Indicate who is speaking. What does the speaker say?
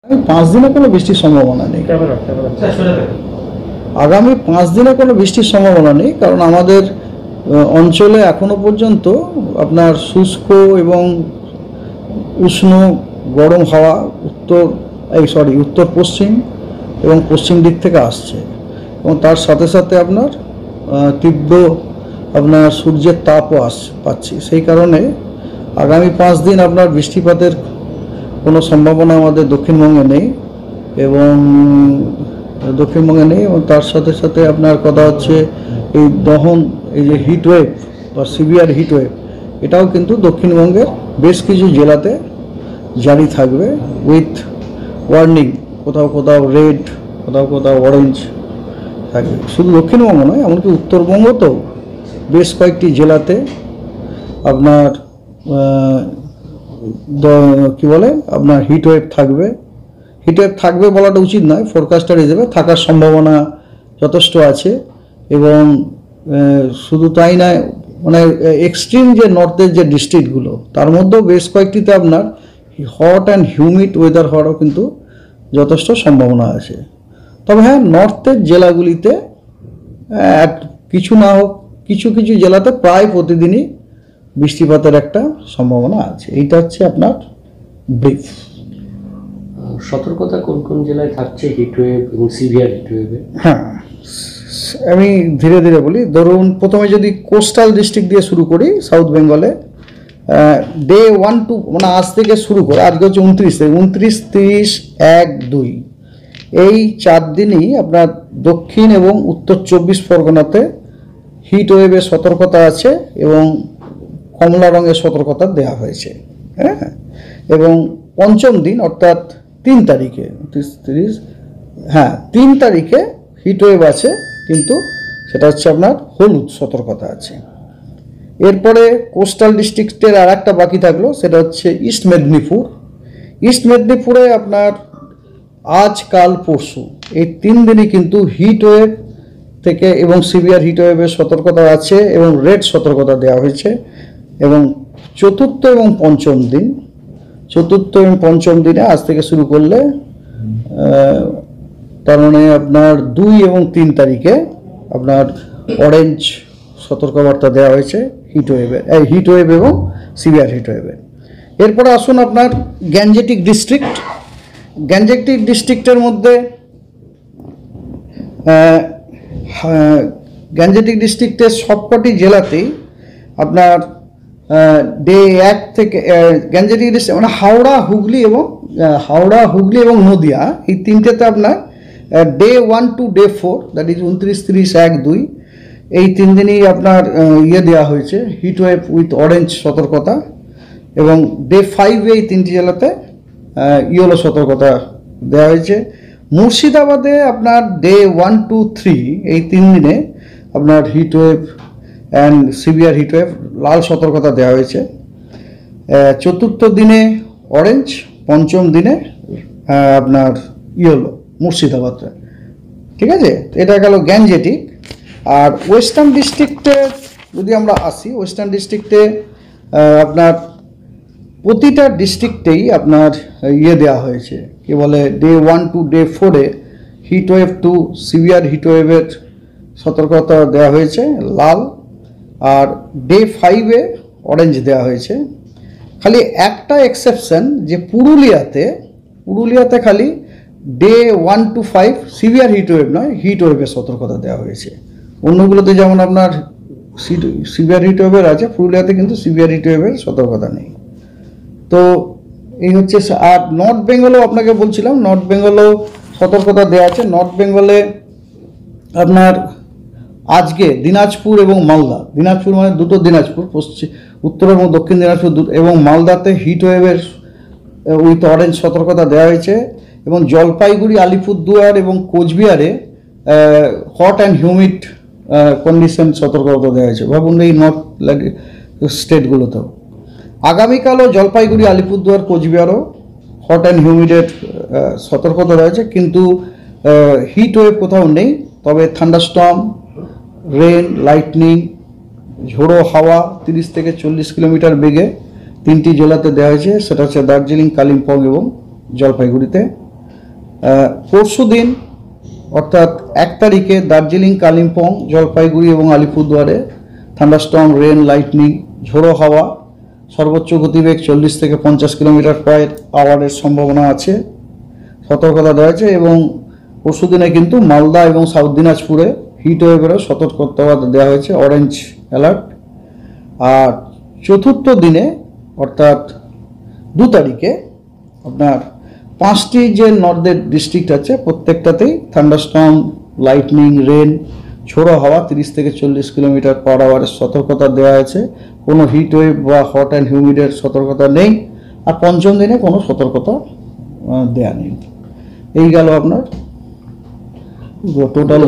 Speaker 1: পাঁচ দিনে কোনো বৃষ্টির সম্ভাবনা নেই। আগামী 5 দিনে কোনো বৃষ্টির সম্ভাবনা নেই, কারণ আমাদের অঞ্চলে এখনো পর্যন্ত আপনার শুষ্ক এবং উষ্ণ গরম হাওয়া উত্তর পশ্চিম এবং পশ্চিম দিক থেকে আসছে, এবং তার সাথে সাথে আপনার তীব্র সূর্যের তাপও পাচ্ছি। সেই কারণে আগামী 5 দিন আপনার বৃষ্টিপাতের কোনো সম্ভাবনা আমাদের দক্ষিণবঙ্গে নেই, এবং তার সাথে সাথে আপনার কথা হচ্ছে এই যে হিটওয়েভ বা সিভিয়ার হিটওয়েভ, এটাও কিন্তু দক্ষিণবঙ্গের বেশ কিছু জেলাতে জারি থাকবে, উইথ ওয়ার্নিং, কোথাও কোথাও রেড, কোথাও কোথাও অরেঞ্জ থাকবে। শুধু দক্ষিণবঙ্গ নয়, এমনকি উত্তরবঙ্গতেও বেশ কয়েকটি জেলাতে আপনার আপনার হিটওয়েভ থাকবে বলাটা উচিত নয়, ফোরকাস্টার হিসেবে থাকার সম্ভাবনা যথেষ্ট আছে। এবং শুধু তাই নয়, মানে এক্সট্রিম যে নর্থের যে ডিস্ট্রিক্টগুলো, তার মধ্যেও বেশ কয়েকটিতে আপনার হট অ্যান্ড হিউমিড ওয়েদার হওয়ারও কিন্তু যথেষ্ট সম্ভাবনা আছে। তবে হ্যাঁ, নর্থের জেলাগুলিতে কিছু না হোক কিছু কিছু জেলাতে প্রায় প্রতিদিনই বৃষ্টিপাতের একটা সম্ভাবনা আছে। এইটা হচ্ছে আপনার ব্রিফ।
Speaker 2: সতর্কতা কোন কোন জেলায় থাকছে হিটওয়েভ এবং সিভিয়ার হিটওয়েভে?
Speaker 1: হ্যাঁ, আমি ধীরে ধীরে বলি। ধরুন, প্রথমে যদি কোস্টাল ডিস্ট্রিক্ট দিয়ে শুরু করি, সাউথ বেঙ্গলে ডে 1 টু, মানে আজ থেকে শুরু করে, আজকে হচ্ছে 29, 30, 1, 2 এই 4 দিনই আপনার দক্ষিণ এবং উত্তর 24 পরগনাতে হিটওয়েভের সতর্কতা আছে, এবং কমলা রঙের সতর্কতা দেওয়া হয়েছে। হ্যাঁ, এবং পঞ্চম দিন অর্থাৎ 3 তারিখে, 3 তারিখে হিটওয়েভ আছে, কিন্তু সেটা হচ্ছে আপনার হলুদ সতর্কতা আছে। এরপরে কোস্টাল ডিস্ট্রিক্টের আর একটা বাকি থাকলো, সেটা হচ্ছে ইস্ট মেদিনীপুরে আপনার আজ, কাল, পরশু এই 3 দিনই কিন্তু হিটওয়েভ থেকে এবং সিভিয়ার হিটওয়েভের সতর্কতা আছে, এবং রেড সতর্কতা দেওয়া হয়েছে। এবং চতুর্থ এবং পঞ্চম দিনে আজ থেকে শুরু করলে, তার মানে আপনার 2 এবং 3 তারিখে আপনার অরেঞ্জ সতর্কবার্তা দেওয়া হয়েছে হিটওয়েভ এবং সিভিয়ার হিটওয়েভের। এরপরে আসুন আপনার গ্যাঞ্জেটিক ডিস্ট্রিক্টের মধ্যে গ্যাঞ্জেটিক ডিস্ট্রিক্টের সবকটি জেলাতেই আপনার ডে 1 থেকে গ্যাঞ্জেটিক ডিস্ট্রিক্ট মানে হাওড়া, হুগলি এবং নদিয়া, এই তিনটেতে আপনার day 1 to day 4, that is 29, 30, 1, 2 এই 3 দিনই আপনার দেওয়া হয়েছে হিটওয়েভ উইথ অরেঞ্জ সতর্কতা, এবং ডে 5 এই 3টি জেলাতে ইয়েলো সতর্কতা দেওয়া হয়েছে। মুর্শিদাবাদে আপনার ডে 1 টু 3 এই 3 দিনে আপনার হিটওয়েভ অ্যান্ড সিভিয়ার হিটওয়েভ লাল সতর্কতা দেওয়া হয়েছে। চতুর্থ দিনে অরেঞ্জ, পঞ্চম দিনে আপনার ইয়েলো মুর্শিদাবাদে। ঠিক আছে, এটা গেল গ্যাঞ্জেটিক। আর ওয়েস্টার্ন ডিস্ট্রিক্টে যদি আমরা আসি, ওয়েস্টার্ন ডিস্ট্রিক্টে আপনার প্রতিটা ডিস্ট্রিক্টেই আপনার দেওয়া হয়েছে, কি বলে, ডে 1 টু ডে 4-এ হিটওয়েভ টু সিভিয়ার হিটওয়েভের সতর্কতা দেওয়া হয়েছে লাল, আর ডে 5-এ অরেঞ্জ দেওয়া হয়েছে। খালি একটা এক্সেপশন, যে পুরুলিয়াতে খালি ডে 1 টু 5 সিভিয়ার হিটওয়েভ নয়, হিটওয়েভের সতর্কতা দেওয়া হয়েছে। অন্যগুলোতে যেমন আপনার সিভিয়ার হিটওয়েভের আছে, পুরুলিয়াতে কিন্তু সিভিয়ার হিটওয়েভের সতর্কতা নেই। তো এই হচ্ছে। আর নর্থ বেঙ্গলেও আপনাকে বলছিলাম, নর্থ বেঙ্গলেও সতর্কতা দেওয়া আছে। নর্থ বেঙ্গলে আপনার আজকে দিনাজপুর এবং মালদা, দিনাজপুর মানে দুটো দিনাজপুর, উত্তর এবং দক্ষিণ দিনাজপুর এবং মালদাতে হিটওয়েভের উইথ অরেঞ্জ সতর্কতা দেওয়া হয়েছে, এবং জলপাইগুড়ি, আলিপুরদুয়ার এবং কোচবিহারে হট অ্যান্ড হিউমিড কন্ডিশন সতর্কতা দেওয়া হয়েছে। ভাবুন, এই নর্থ স্টেটগুলোতেও আগামীকালও জলপাইগুড়ি, আলিপুরদুয়ার, কোচবিহারও হট অ্যান্ড হিউমিডের সতর্কতা রয়েছে, কিন্তু হিটওয়েভ কোথাও নেই। তবে থান্ডারস্টর্ম, রেন, লাইটনিং, ঝোড়ো হাওয়া 30 থেকে 40 কিলোমিটার বেগে 3টি জেলাতে দেওয়া হয়েছে, সেটা হচ্ছে দার্জিলিং, কালিম্পং এবং জলপাইগুড়িতে। পরশু দিন অর্থাৎ 1 তারিখে দার্জিলিং, কালিম্পং, জলপাইগুড়ি এবং আলিপুরদুয়ারে থান্ডারস্টর্ম, রেন, লাইটনিং, ঝোড়ো হাওয়া, সর্বোচ্চ গতিবেগ 40 থেকে 50 কিলোমিটার পার আওয়ারের সম্ভাবনা আছে, সতর্কতা দেওয়া হয়েছে। এবং পরশু দিনে কিন্তু মালদা এবং সাউথ দিনাজপুরে হিট ওয়েভেরও সতর্কতা দেওয়া হয়েছে, অরেঞ্জ অ্যালার্ট। আর চতুর্থ দিনে অর্থাৎ 2 তারিখে আপনার 5টি যে নর্থের ডিস্ট্রিক্ট আছে প্রত্যেকটাতেই থান্ডারস্টর্ম, লাইটনিং, রেন, ঝোড়ো হাওয়া 30 থেকে 40 কিলোমিটার পার আওয়ারের সতর্কতা দেওয়া হয়েছে। কোনো হিট ওয়েভ বা হট অ্যান্ড হিউমিডের সতর্কতা নেই। আর পঞ্চম দিনে কোনো সতর্কতা দেওয়া নেই। এই গেল আপনার টোটাল